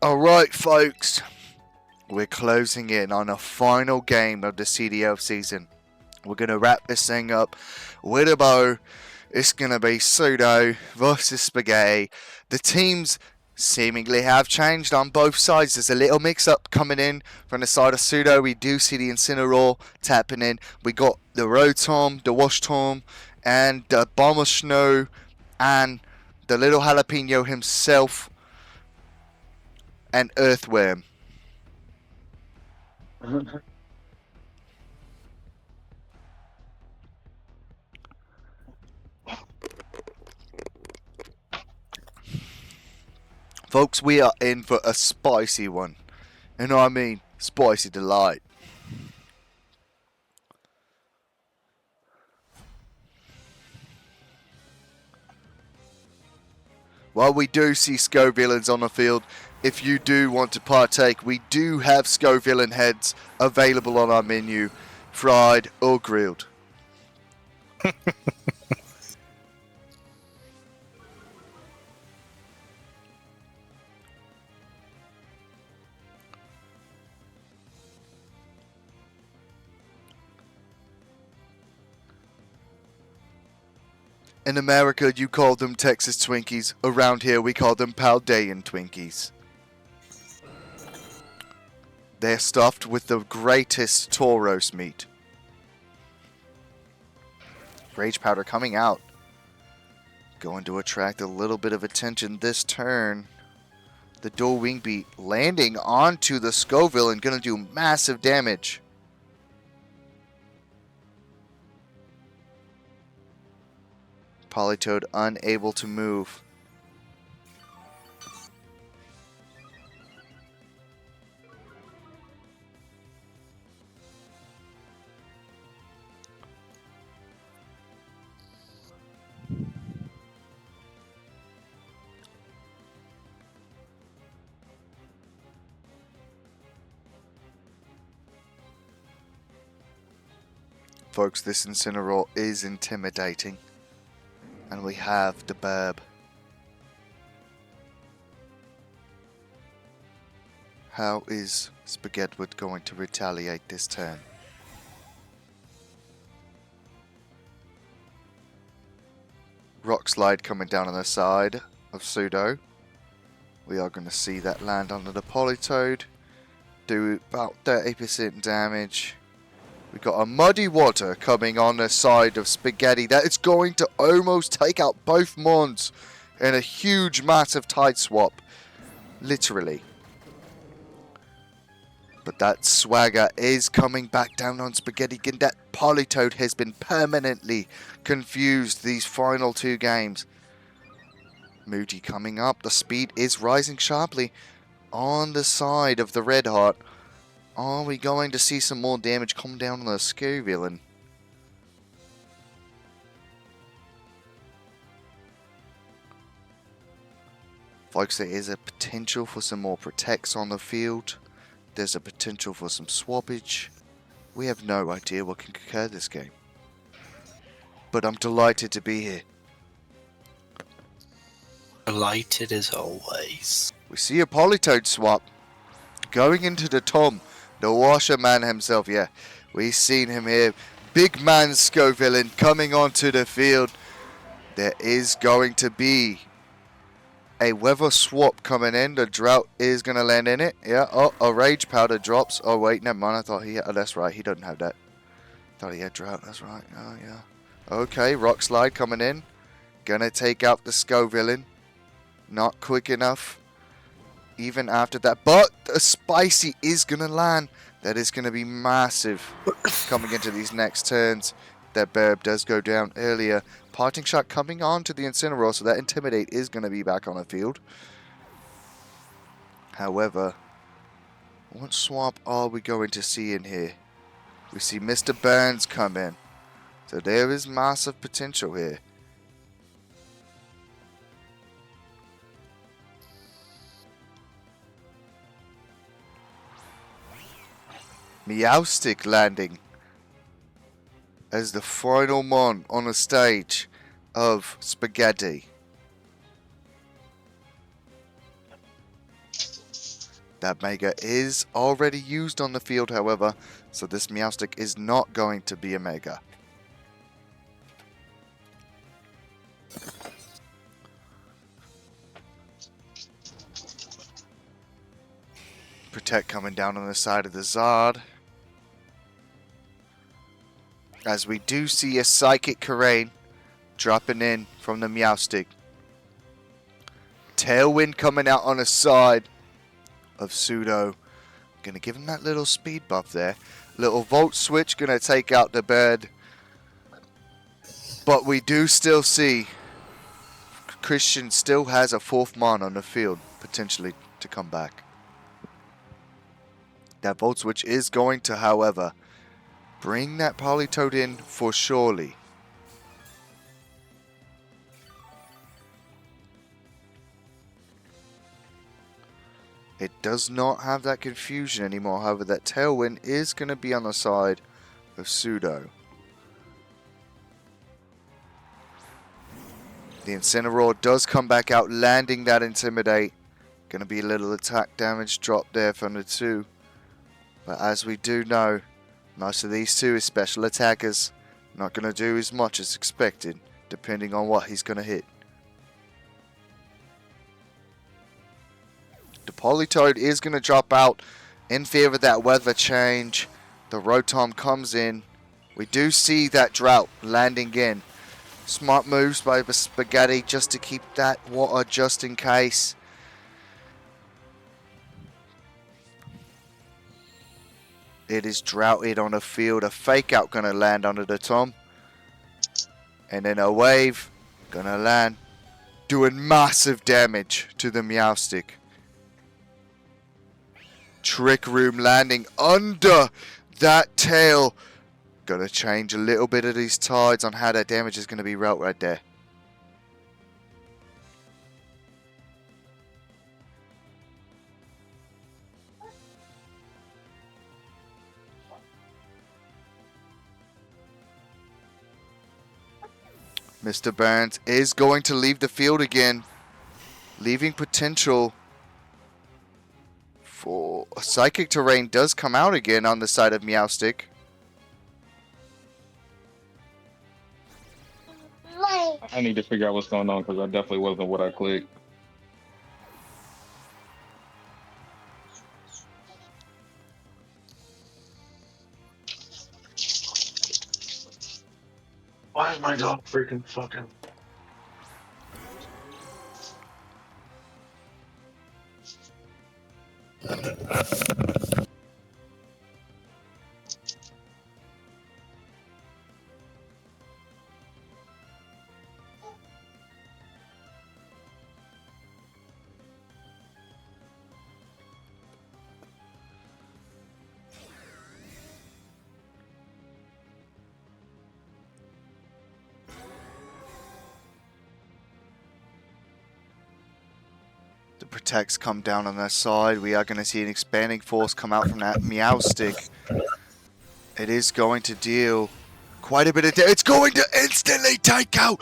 Alright folks, we're closing in on a final game of the CDL season. We're going to wrap this thing up with a bow. It's going to be Sudo versus Spaghetti. The teams seemingly have changed on both sides. There's a little mix-up coming in from the side of Sudo. We do see the Incineroar tapping in. We got the Rotom, the Wash Tom, and the Bomber Snow, and the little jalapeno himself, and Earthworm. Folks, we are in for a spicy one. And I mean, spicy delight. While we do see Scovillains on the field, if you do want to partake, we do have Scovillain heads available on our menu, fried or grilled. In America, you call them Texas Twinkies. Around here, we call them Paldean Twinkies. They're stuffed with the greatest Tauros meat. Rage Powder coming out. Going to attract a little bit of attention this turn. The dual wing beat landing onto the Scoville and going to do massive damage. Politoed unable to move. Folks, this Incineroar is intimidating. And we have the Burb. How is Spagheddwood going to retaliate this turn? Rock Slide coming down on the side of Sudo. We are going to see that land under the Politoed. Do about 30% damage. We got a Muddy Water coming on the side of Spaghetti. That is going to almost take out both Mons in a huge, massive tide swap. Literally. But that Swagger is coming back down on Spaghetti. That Politoed has been permanently confused these final two games. Moody coming up. The speed is rising sharply on the side of the Red Heart. Are we going to see some more damage come down on the Scovillain? Folks, there is a potential for some more protects on the field. There's a potential for some swappage. We have no idea what can occur this game. But I'm delighted to be here. Delighted as always. We see a Politoed swap going into the Tom. The Washerman himself, yeah. We've seen him here. Big man Scovillain coming onto the field. There is going to be a weather swap coming in. The Drought is going to land in it. Yeah, oh, a Rage Powder drops. Oh, wait, never mind. I thought he had... Oh, that's right. He doesn't have that. Thought he had Drought. That's right. Oh, yeah. Okay, Rock Slide coming in. Gonna take out the Scovillain. Not quick enough. Even after that, but a Spicy is going to land. That is going to be massive coming into these next turns. That Burb does go down earlier. Parting Shot coming on to the Incineroar, so that Intimidate is going to be back on the field. However, what swap are we going to see in here? We see Mr. Burns come in. So there is massive potential here. Meowstic landing as the final mon on the stage of Spaghetti. That Mega is already used on the field, however, so this Meowstic is not going to be a Mega. Protect coming down on the side of the Zard. As we do see a Psychic Karain dropping in from the Meowstic. Tailwind coming out on the side of Sudo. Gonna give him that little speed buff there. Little Volt Switch gonna take out the bird. But we do still see Christian still has a 4th Mon on the field, potentially to come back. That Volt Switch is going to, however, bring that Politoed in for surely. It does not have that confusion anymore, however that Tailwind is going to be on the side of Sudo. The Incineroar does come back out, landing that Intimidate. Going to be a little attack damage drop there from the 2. But as we do know, most of these 2 is special attackers. Not going to do as much as expected, depending on what he's going to hit. The Politoed is going to drop out in favor of that weather change. The Rotom comes in. We do see that Drought landing in. Smart moves by the Spagheddie just to keep that water just in case. It is droughted on the field. A Fake Out going to land under the Tom. And then a Wave going to land, doing massive damage to the Meowstic. Trick Room landing under that tail. Gonna change a little bit of these tides on how that damage is gonna be route right there. Mr. Burns is going to leave the field again, leaving potential for a Psychic Terrain does come out again on the side of Meowstic. I need to figure out what's going on because I definitely wasn't what I clicked. Why is my dog freaking fucking? The Protects come down on their side. We are going to see an Expanding Force come out from that Meowstic. It is going to deal quite a bit of damage. It's going to instantly take out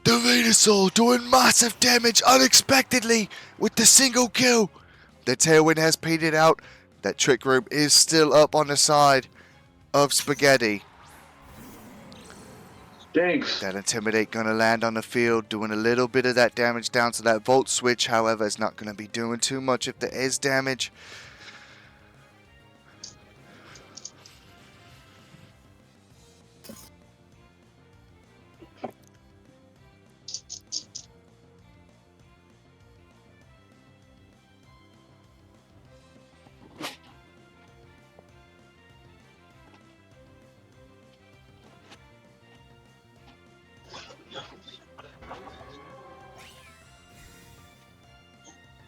the Venusaur, doing massive damage unexpectedly with the single kill. The Tailwind has petered out. That Trick Room is still up on the side of Spagheddie. Thanks. That Intimidate going to land on the field, doing a little bit of that damage down to that Volt Switch. However, it's not going to be doing too much if there is damage.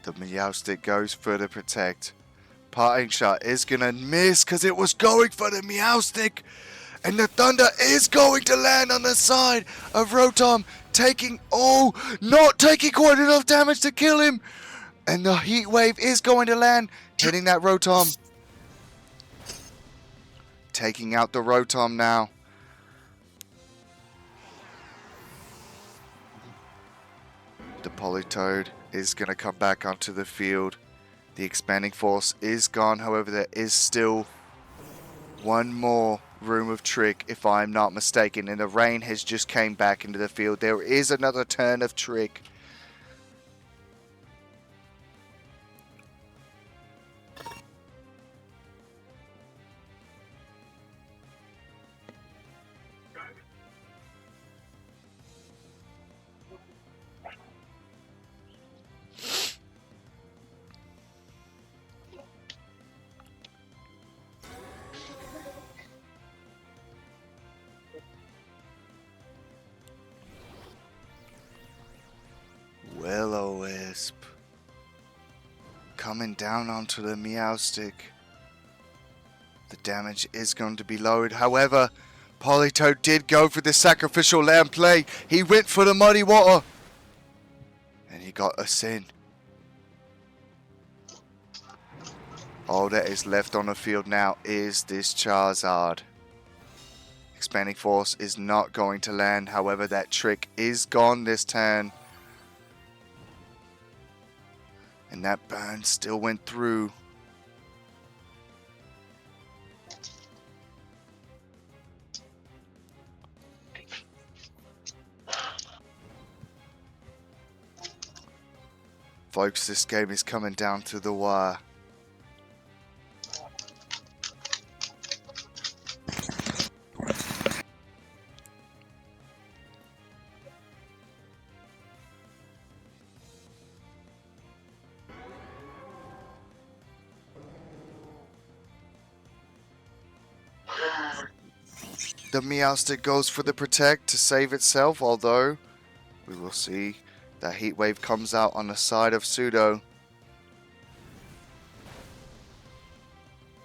The Meowstic goes for the Protect. Parting Shot is going to miss because it was going for the Meowstic. And the Thunder is going to land on the side of Rotom, not taking quite enough damage to kill him. And the Heat Wave is going to land, hitting that Rotom. Taking out the Rotom now. The Politoed is going to come back onto the field. The expanding force is gone. However, there is still one more room of trick, if I'm not mistaken. And the rain has just came back into the field. There is another turn of trick. Will-o-wisp coming down onto the meow stick. The damage is going to be lowered. However, Politoad did go for the sacrificial lamb play. He went for the muddy water. And he got us in. All that is left on the field now is this Charizard. Expanding force is not going to land. However, that trick is gone this turn. And that burn still went through. Folks, this game is coming down to the wire. The Meowstic goes for the protect to save itself, although we will see that heat wave comes out on the side of Sudo.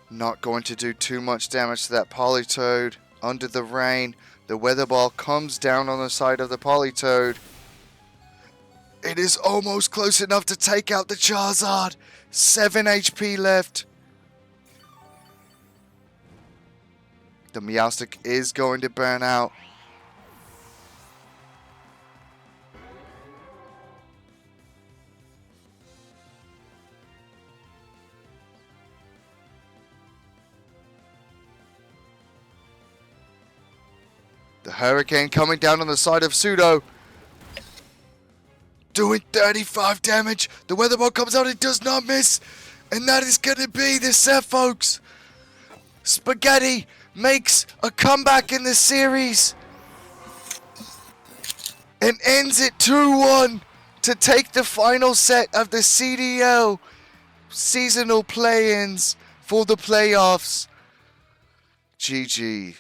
Not going to do too much damage to that Politoad. Under the rain, the weather ball comes down on the side of the Politoad. It is almost close enough to take out the Charizard. 7 HP left. The Meowstic is going to burn out. The Hurricane coming down on the side of Sudo. Doing 35 damage. The weather ball comes out. It does not miss. And that is going to be the set, folks. Spagheddie makes a comeback in the series and ends it 2-1 to take the final set of the CDL seasonal play-ins for the playoffs. GG.